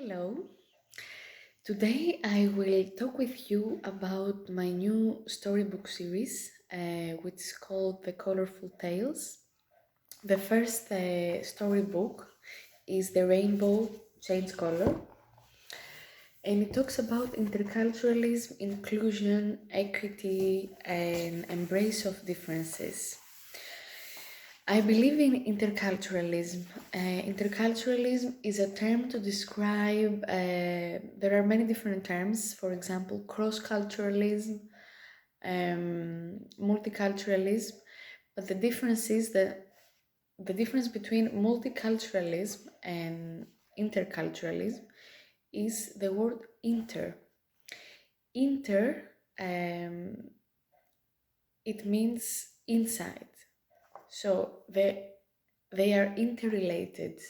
Hello. Today I will talk with you about my new storybook series, which is called The Colourful Tales. The first storybook is The Rainbow Change Color, and it talks about interculturalism, inclusion, equity, and embrace of differences. I believe in interculturalism. Interculturalism is a term to describe, there are many different terms, for example, cross-culturalism, multiculturalism, but the difference is that the difference between multiculturalism and interculturalism is the word inter. Inter, it means inside. So they are interrelated,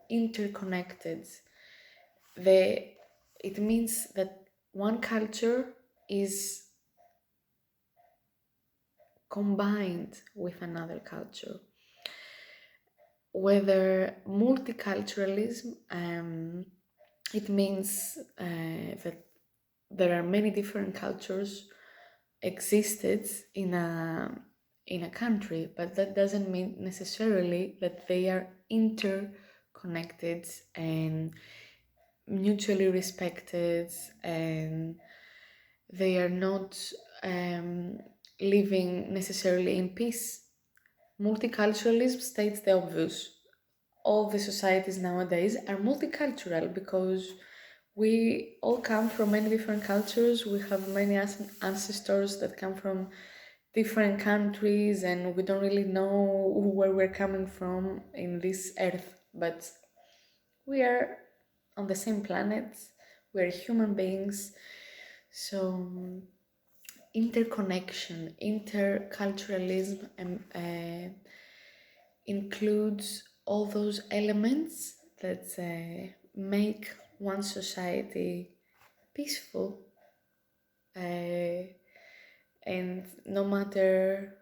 interconnected. It means that one culture is combined with another culture. Whether multiculturalism, it means that there are many different cultures existed in a country, but that doesn't mean necessarily that they are interconnected and mutually respected, and they are not living necessarily in peace. Multiculturalism states the obvious. All the societies nowadays are multicultural because we all come from many different cultures. We have many ancestors that come from different countries, and we don't really know where we're coming from in this earth, but we are on the same planet. We're human beings. So interconnection, interculturalism includes all those elements that make one society peaceful, and no matter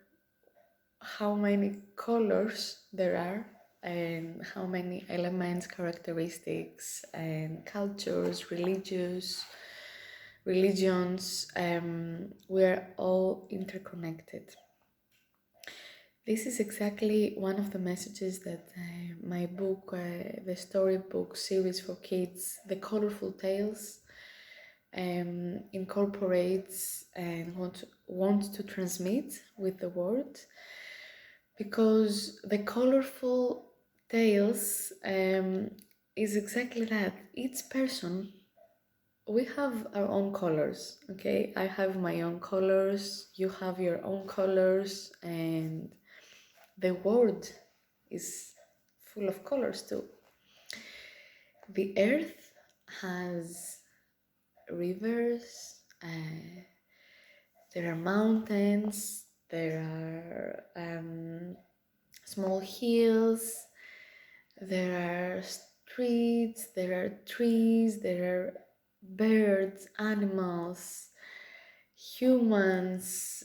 how many colors there are and how many elements, characteristics, and cultures, religions, we're all interconnected. This is exactly one of the messages that my book, the storybook series for kids, The Colourful Tales, incorporates and wants to transmit with the world, because the Colourful Tales is exactly that. Each person, we have our own colors, okay? I have my own colors, you have your own colors, and the world is full of colors too. The earth has rivers, there are mountains, there are small hills, there are streets, there are trees, there are birds, animals, humans,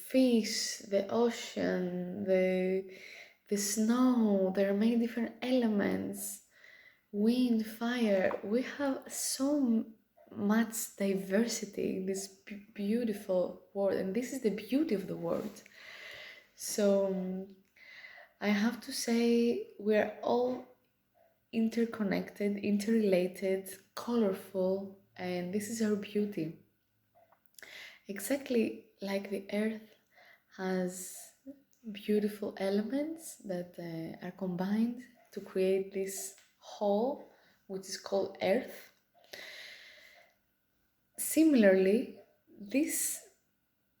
fish, the ocean, the snow. There are many different elements, wind, fire. We have so much diversity in this beautiful world, and this is the beauty of the world. So I have to say we're all interconnected, interrelated, colorful, and this is our beauty. Exactly like the earth has beautiful elements that are combined to create this whole, which is called earth. Similarly, this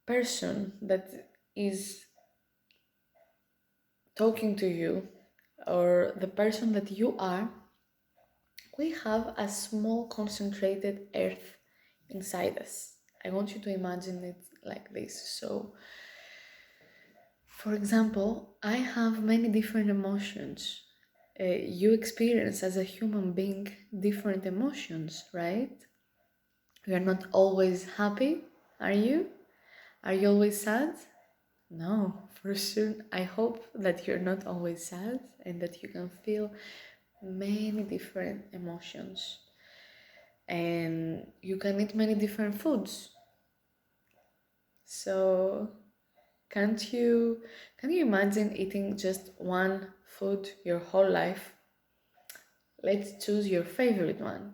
person that is talking to you, or the person that you are, we have a small concentrated earth inside us. I want you to imagine it like this. So, for example, I have many different emotions. You experience as a human being different emotions, right? You are not always happy, are you? Are you always sad? No, for sure. I hope that you're not always sad and that you can feel many different emotions, and you can eat many different foods. So can you imagine eating just one food your whole life? Let's choose your favorite one.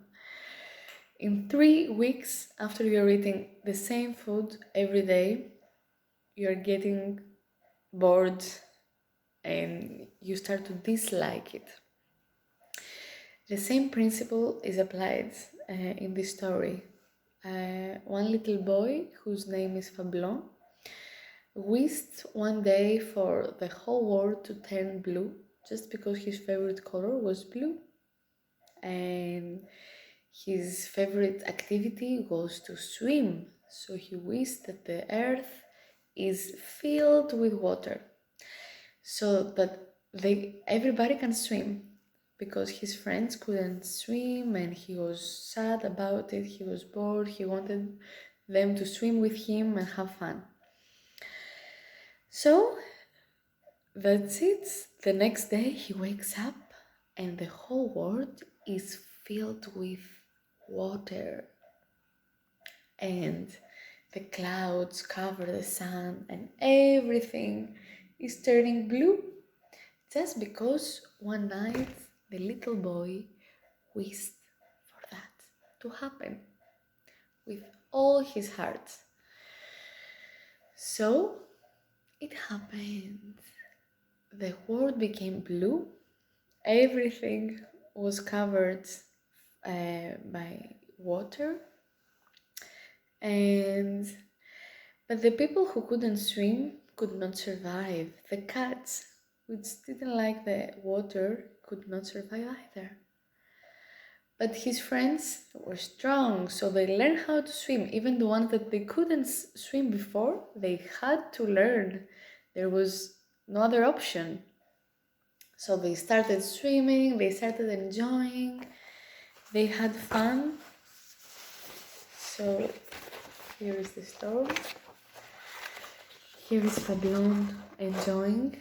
In 3 weeks after you're eating the same food every day, you're getting bored and you start to dislike it. The same principle is applied in this story. One little boy, whose name is Fablon, wished one day for the whole world to turn blue just because his favorite color was blue. And his favorite activity was to swim, so he wished that the earth is filled with water so that everybody can swim, because his friends couldn't swim and he was sad about it. He was bored. He wanted them to swim with him and have fun. So that's it. The next day he wakes up and the whole world is filled with water, and the clouds cover the sun and everything is turning blue, just because one night the little boy wished for that to happen with all his heart. So it happened. The world became blue. Everything was covered by water, but the people who couldn't swim could not survive. The cats, which didn't like the water, could not survive either. But his friends were strong, so they learned how to swim. Even the ones that they couldn't swim before, they had to learn. There was no other option. So they started swimming, they started enjoying, they had fun. So here is the story. Here is Fablon enjoying.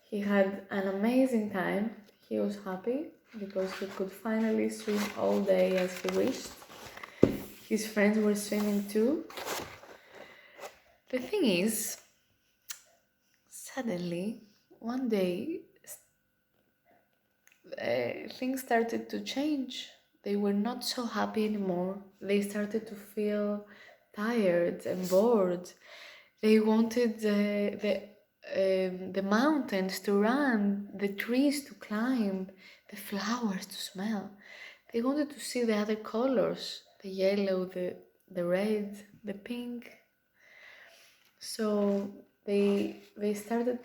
He had an amazing time. He was happy because he could finally swim all day as he wished. His friends were swimming too. The thing is, suddenly, one day, things started to change. They were not so happy anymore. They started to feel tired and bored. They wanted the mountains to run, the trees to climb, the flowers to smell. They wanted to see the other colors, the yellow, the red, the pink. So they started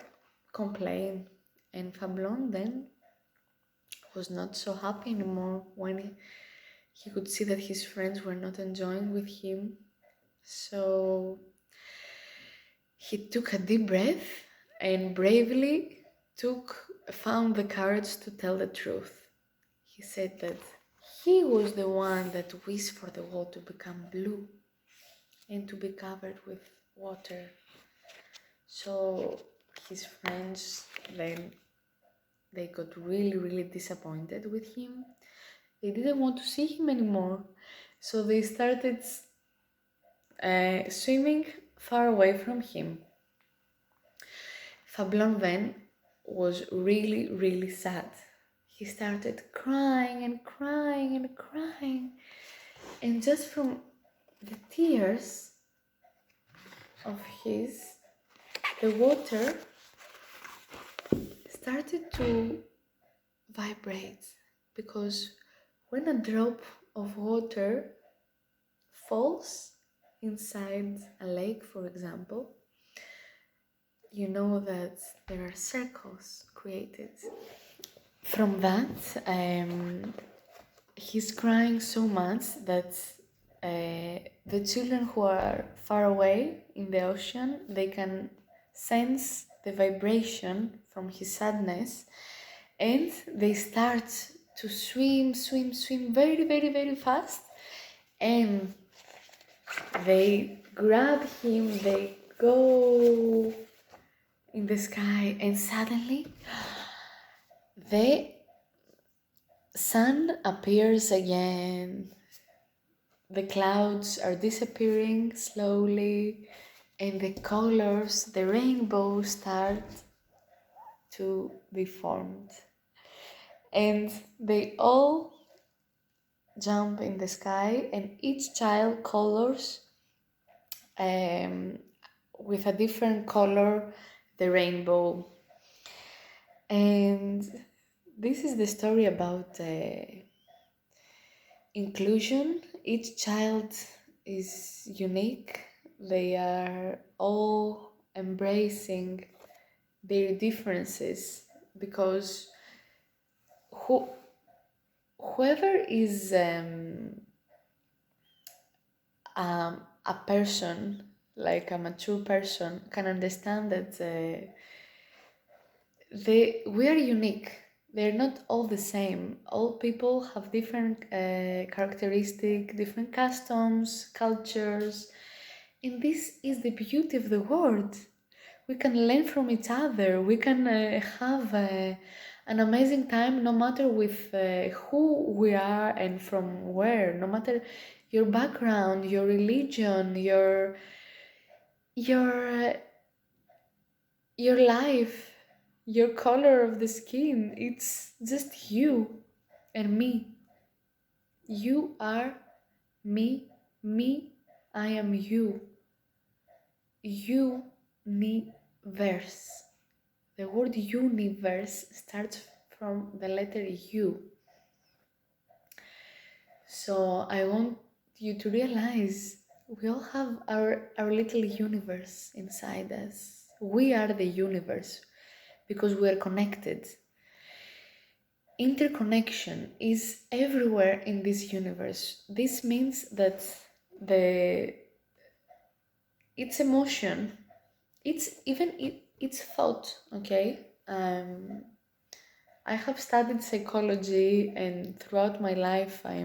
complaining, and Fablon then was not so happy anymore when he could see that his friends were not enjoying with him. So he took a deep breath and bravely found the courage to tell the truth. He said that he was the one that wished for the world to become blue and to be covered with water. So his friends then, they got really, really disappointed with him. They didn't want to see him anymore. So they started swimming far away from him. Fablon then was really, really sad. He started crying and crying and crying. And just from the tears of the water started to vibrate, because when a drop of water falls inside a lake, for example, you know that there are circles created. From that, he's crying so much that the children who are far away in the ocean, they can sense the vibration from his sadness, and they start to swim very, very, very fast, and they grab him, they go in the sky, and suddenly the sun appears again. The clouds are disappearing slowly, and the colors, the rainbow, start to be formed. And they all jump in the sky, and each child colors um, with a different color the rainbow. And this is the story about inclusion. Each child is unique. They are all embracing their differences because whoever is a person, like a mature person, can understand that we are unique. They're not all the same. All people have different characteristics, different customs, cultures, and this is the beauty of the world. We can learn from each other. We can have an amazing time, no matter with who we are and from where. No matter your background, your religion, your your life, your color of the skin. It's just you and me. You are me, me, I am you. Universe. The word universe starts from the letter U. So I want you to realize we all have our little universe inside us. We are the universe because we are connected. Interconnection is everywhere in this universe. This means that it's emotion, it's thought, okay? I have studied psychology, and throughout my life I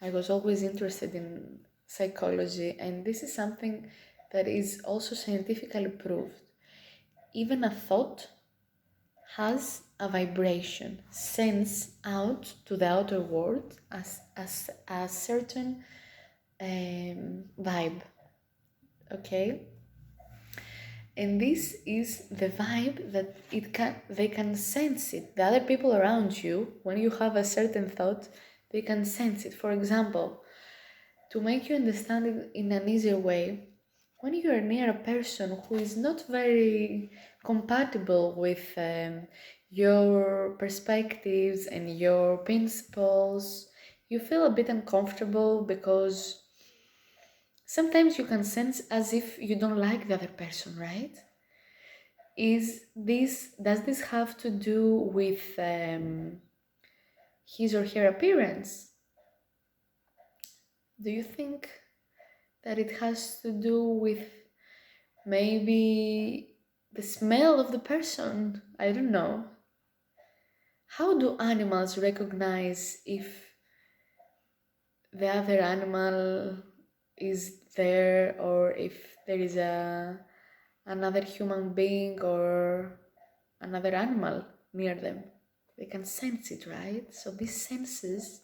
was always interested in psychology, and this is something that is also scientifically proved. Even a thought has a vibration, sends out to the outer world as a certain vibe, okay? And this is the vibe that they can sense it. The other people around you, when you have a certain thought, they can sense it. For example, to make you understand it in an easier way, when you are near a person who is not very compatible with your perspectives and your principles, you feel a bit uncomfortable because sometimes you can sense as if you don't like the other person, right? Does this have to do with his or her appearance? Do you think that it has to do with maybe the smell of the person? I don't know. How do animals recognize if the other animal is there, or if there is another human being or another animal near them? They can sense it, right? So these senses,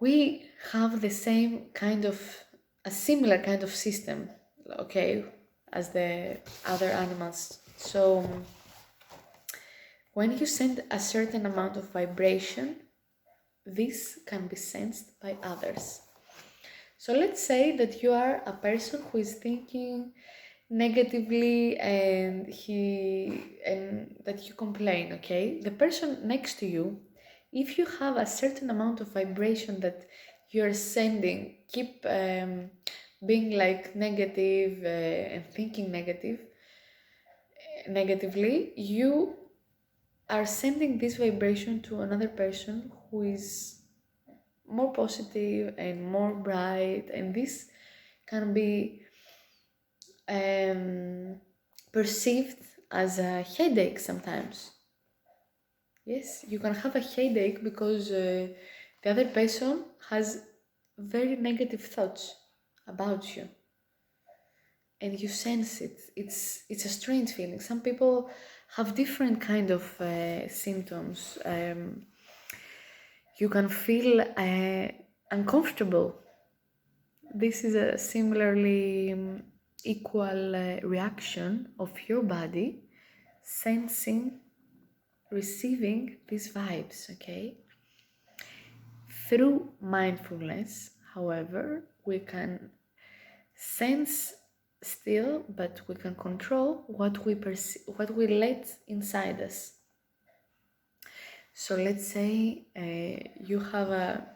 we have the same kind of, a similar kind of system, okay, as the other animals. So when you send a certain amount of vibration, this can be sensed by others. So let's say that you are a person who is thinking negatively and that you complain, okay? The person next to you, if you have a certain amount of vibration that you're sending, keep being like negative and thinking negatively, you are sending this vibration to another person who is more positive and more bright, and this can be perceived as a headache sometimes. Yes, you can have a headache because the other person has very negative thoughts about you. and you sense it. It's a strange feeling. Some people have different kind of symptoms. You can feel uncomfortable. This is a similarly equal reaction of your body, sensing, receiving these vibes, okay? Through mindfulness, however, we can sense still, but we can control what we perceive, what we let inside us. So let's say you have a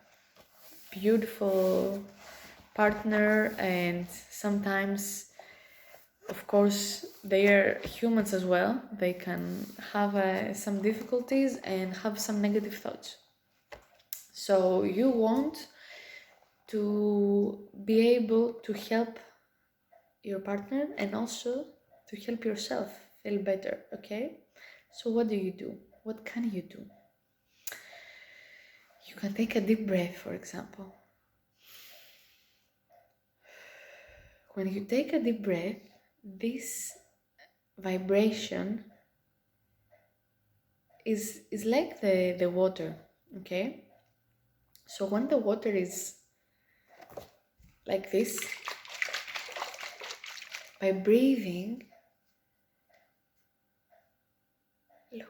beautiful partner, and sometimes, of course, they are humans as well. They can have some difficulties and have some negative thoughts. So you want to be able to help your partner and also to help yourself feel better, okay? So what do you do? What can you do? You can take a deep breath, for example. When you take a deep breath, this vibration is like the water, okay? So when the water is like this, by breathing, look,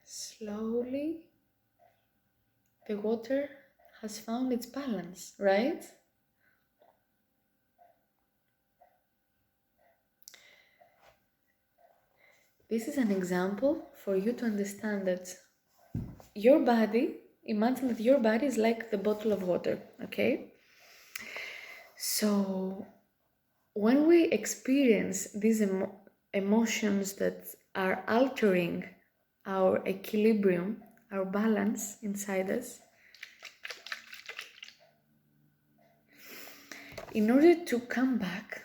slowly the water has found its balance, right? This is an example for you to understand that your body, imagine that your body is like the bottle of water, okay? So when we experience these emotions that are altering our equilibrium, our balance inside us, in order to come back,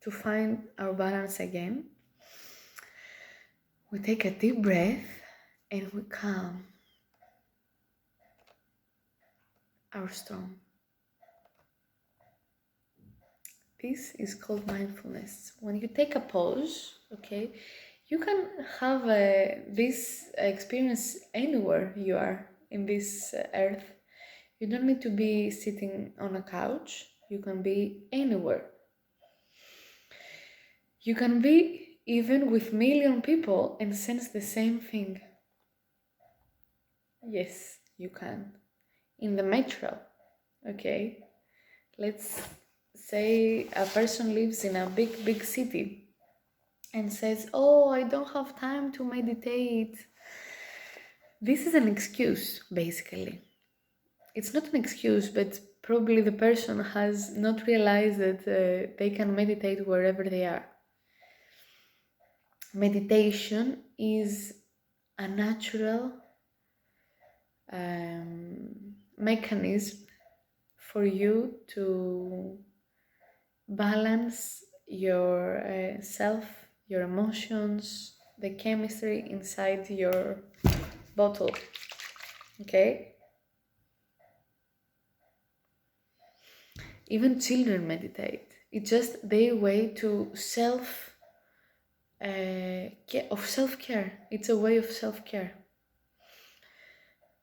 to find our balance again, we take a deep breath and we calm our storm. This is called mindfulness. When you take a pause, okay, you can have this experience anywhere you are in this earth. You don't need to be sitting on a couch. You can be anywhere. You can be even with million people and sense the same thing. Yes, you can. In the metro, okay? Let's say a person lives in a big city and says, oh, I don't have time to meditate. This is an excuse, basically. It's not an excuse, but probably the person has not realized that they can meditate wherever they are. Meditation is a natural mechanism for you to balance your self, your emotions, the chemistry inside your bottle, okay? Even children meditate. It's just their way to self-care. It's a way of self-care.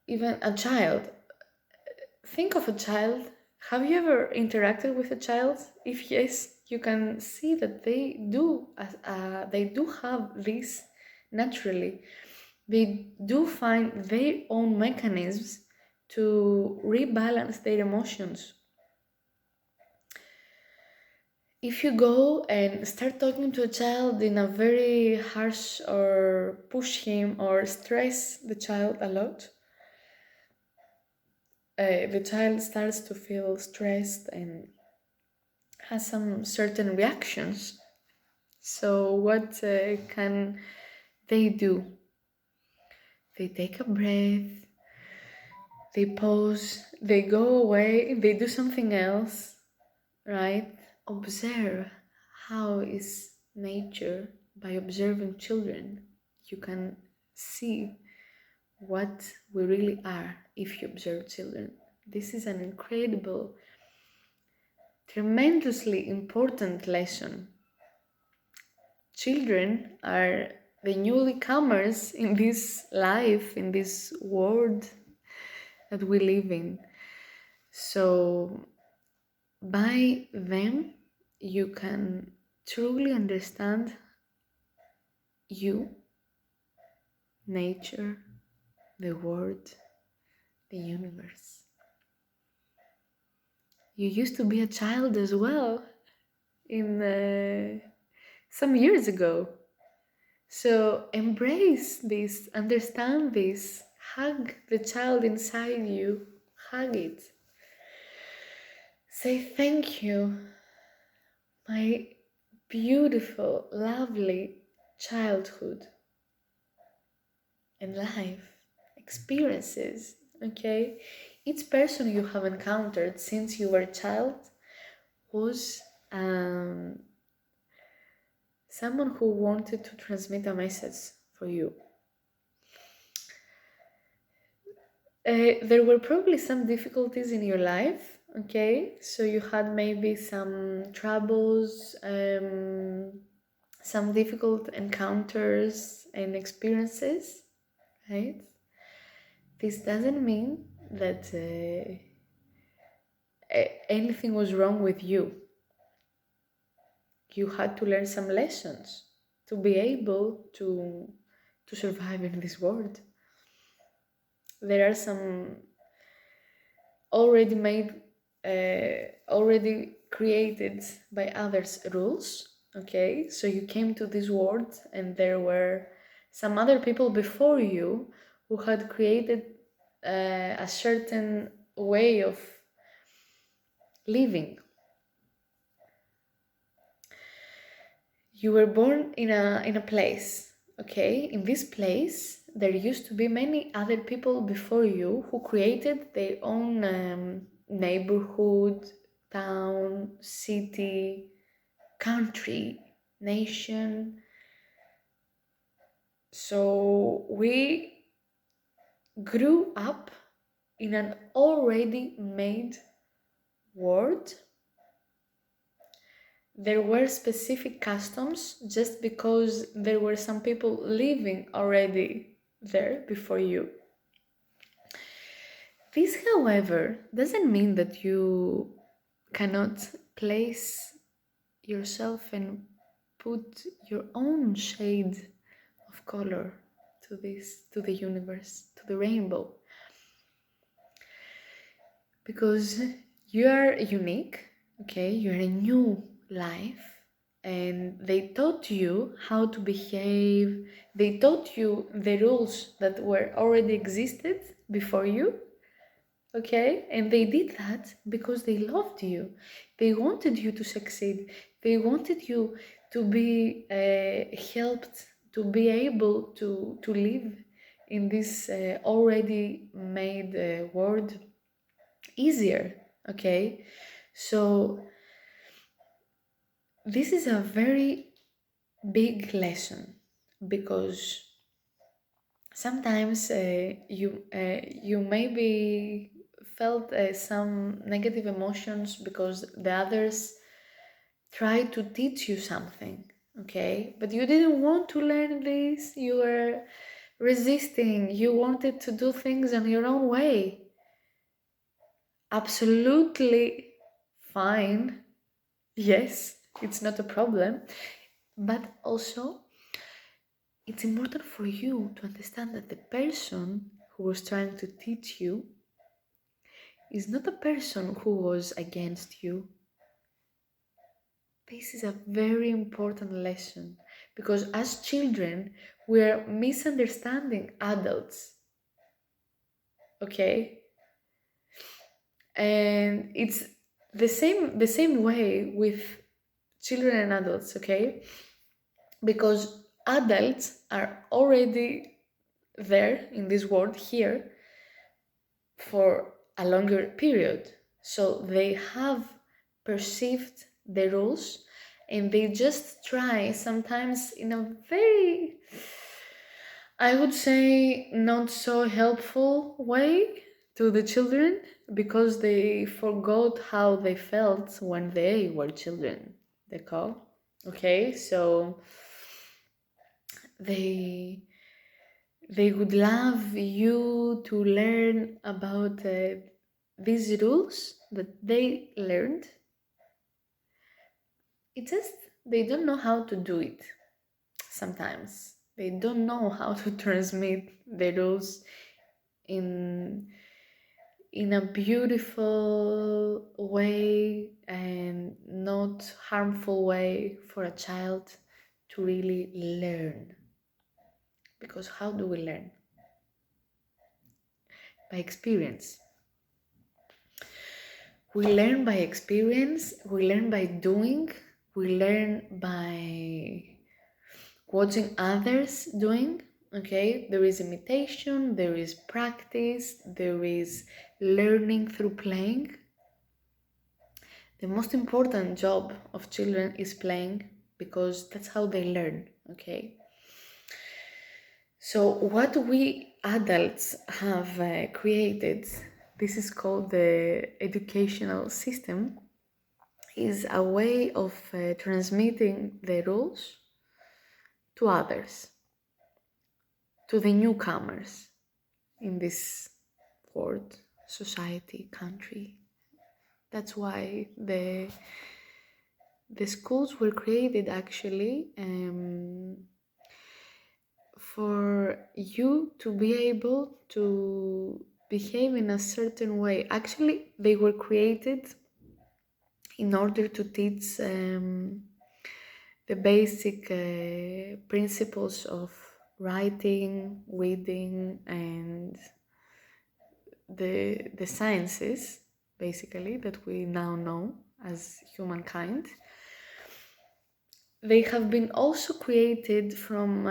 Even a child. Think of a child. Have you ever interacted with a child? If yes, you can see that they do have this naturally. They do find their own mechanisms to rebalance their emotions. If you go and start talking to a child in a very harsh or push him or stress the child a lot, the child starts to feel stressed and has some certain reactions. So what can they do? They take a breath, they pause, they go away, they do something else, right? Observe how is nature. By observing children, you can see what we really are if you observe children. This is an incredible, tremendously important lesson. Children are the newcomers in this life, in this world that we live in. So by them, you can truly understand you, nature, the world, the universe. You used to be a child as well in some years ago. So embrace this, understand this, hug the child inside you, hug it. Say thank you, my beautiful, lovely childhood and life experiences, okay? Each person you have encountered since you were a child was someone who wanted to transmit a message for you. There were probably some difficulties in your life, okay? So you had maybe some troubles, some difficult encounters and experiences, right? This doesn't mean that anything was wrong with you. You had to learn some lessons to be able to survive in this world. There are some already made, already created by others rules, okay? So you came to this world and there were some other people before you who had created a certain way of living. You were born in a place, okay? In this place, there used to be many other people before you who created their own neighborhood, town, city, country, nation. So we grew up in an already made world. There were specific customs just because there were some people living already there before you. This, however, doesn't mean that you cannot place yourself and put your own shade of color to this, to the universe, to the rainbow. Because you are unique, okay? You're a new life, and they taught you how to behave. They taught you the rules that were already existed before you, okay? And they did that because they loved you. They wanted you to succeed. They wanted you to be helped, to be able to live in this already made world easier, okay? So this is a very big lesson, because sometimes you maybe felt some negative emotions because the others tried to teach you something, okay? But you didn't want to learn this. You were resisting. You wanted to do things on your own way. Absolutely fine. Yes, it's not a problem. But also, it's important for you to understand that the person who was trying to teach you is not a person who was against you. This is a very important lesson, because as children, we are misunderstanding adults, okay? And it's the same way with children and adults, okay? Because adults are already there in this world here for a longer period. So they have perceived the rules, and they just try, sometimes in a very I would say not so helpful way to the children because they forgot how they felt when they were children. They call. Okay, so they they would love you to learn about these rules that they learned. It's just they don't know how to do it sometimes. They don't know how to transmit the rules in a beautiful way and not harmful way for a child to really learn. Because how do we learn? By experience. We learn by experience, we learn by doing, we learn by watching others doing. Okay, there is imitation, there is practice, there is learning through playing. The most important job of children is playing because that's how they learn. Okay, so what we adults have created, this is called the educational system, is a way of transmitting the rules to others, to the newcomers in this world, society, country. That's why the schools were created actually for you to be able to behave in a certain way. Actually, they were created in order to teach the basic principles of writing, reading, and the sciences, basically, that we now know as humankind. They have been also created from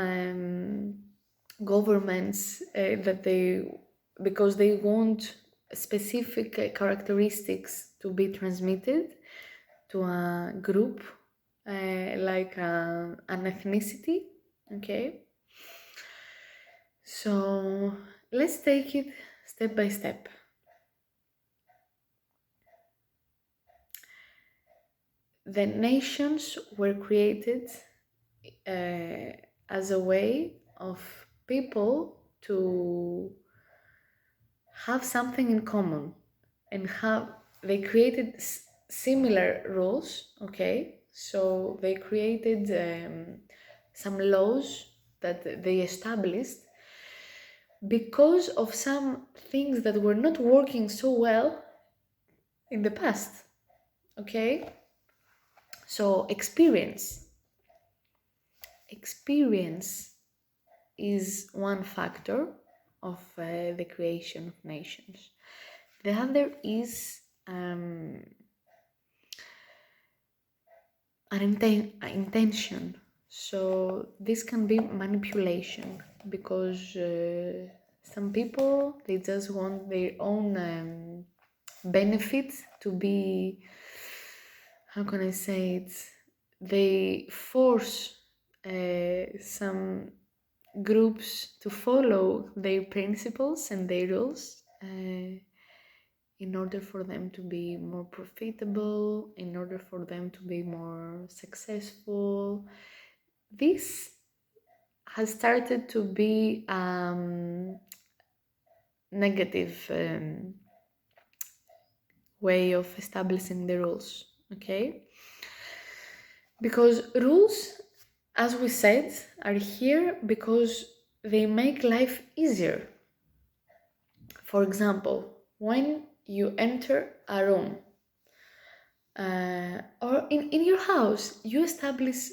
governments that because they want specific characteristics to be transmitted to a group, like an ethnicity. Okay, so let's take it step by step. The nations were created as a way of people to have something in common and they created similar rules. Okay, so they created some laws that they established because of some things that were not working so well in the past. Okay, so experience is one factor of the creation of nations. The other is an intention. So this can be manipulation because some people, they just want their own benefits to be, how can I say it? They force some groups to follow their principles and their rules in order for them to be more profitable, in order for them to be more successful. This has started to be negative way of establishing the rules, okay? Because rules, as we said, are here because they make life easier. For example, when you enter a room or in your house, you establish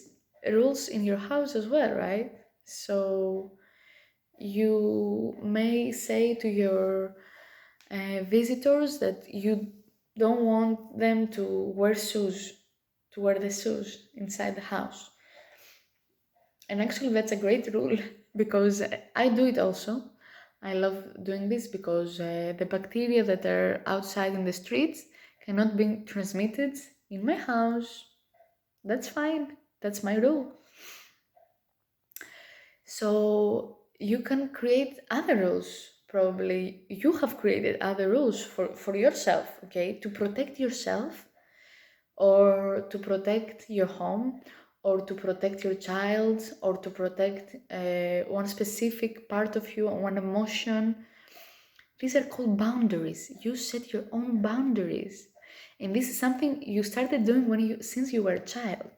rules in your house as well, right? So you may say to your visitors that you don't want them to wear the shoes inside the house. And actually that's a great rule because I do it also. I love doing this because the bacteria that are outside in the streets cannot be transmitted in my house. That's fine. That's my rule. So you can create other rules. Probably you have created other rules for yourself, okay, to protect yourself, or to protect your home, or to protect your child, or to protect one specific part of you, one emotion. These are called boundaries. You set your own boundaries. And this is something you started doing since you were a child.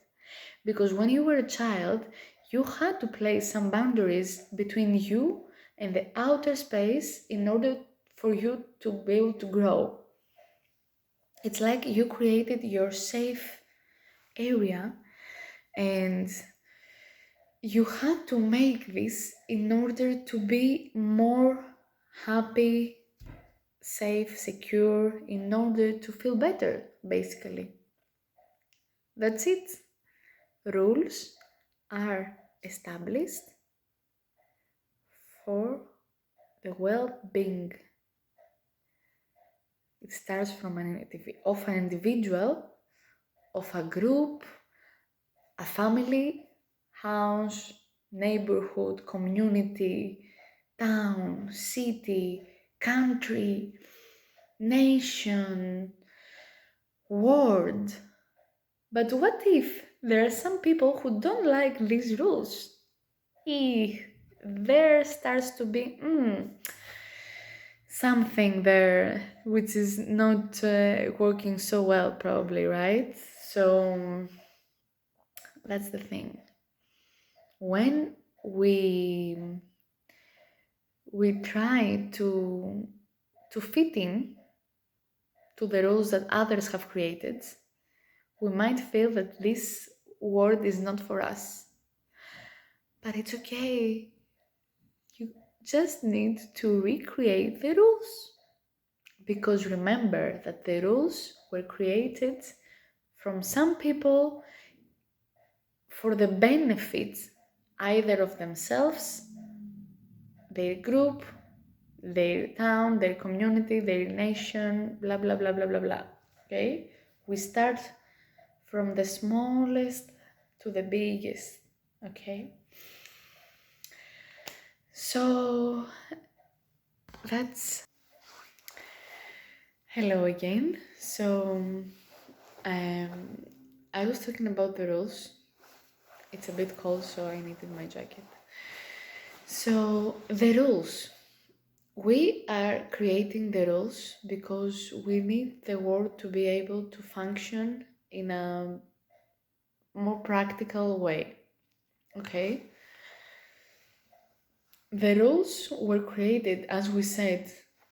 Because when you were a child, you had to place some boundaries between you and the outer space in order for you to be able to grow. It's like you created your safe area, and you had to make this in order to be more happy, safe, secure, in order to feel better, basically. That's it. Rules are established for the well-being. It starts from an individual, of a group, a family, house, neighborhood, community, town, city, country, nation, world. But what if there are some people who don't like these rules? There starts to be something there which is not working so well, probably, right? So that's the thing. When we try to fit in to the rules that others have created, we might feel that this world is not for us. But it's okay. You just need to recreate the rules. Because remember that the rules were created from some people for the benefit either of themselves, their group, their town, their community, their nation, blah, blah, blah, blah, blah, blah. Okay? We start from the smallest to the biggest. Okay? So that's... Hello again. So I was talking about the rules. It's a bit cold, so I needed my jacket. So the rules. We are creating the rules because we need the world to be able to function in a more practical way. Okay? The rules were created, as we said,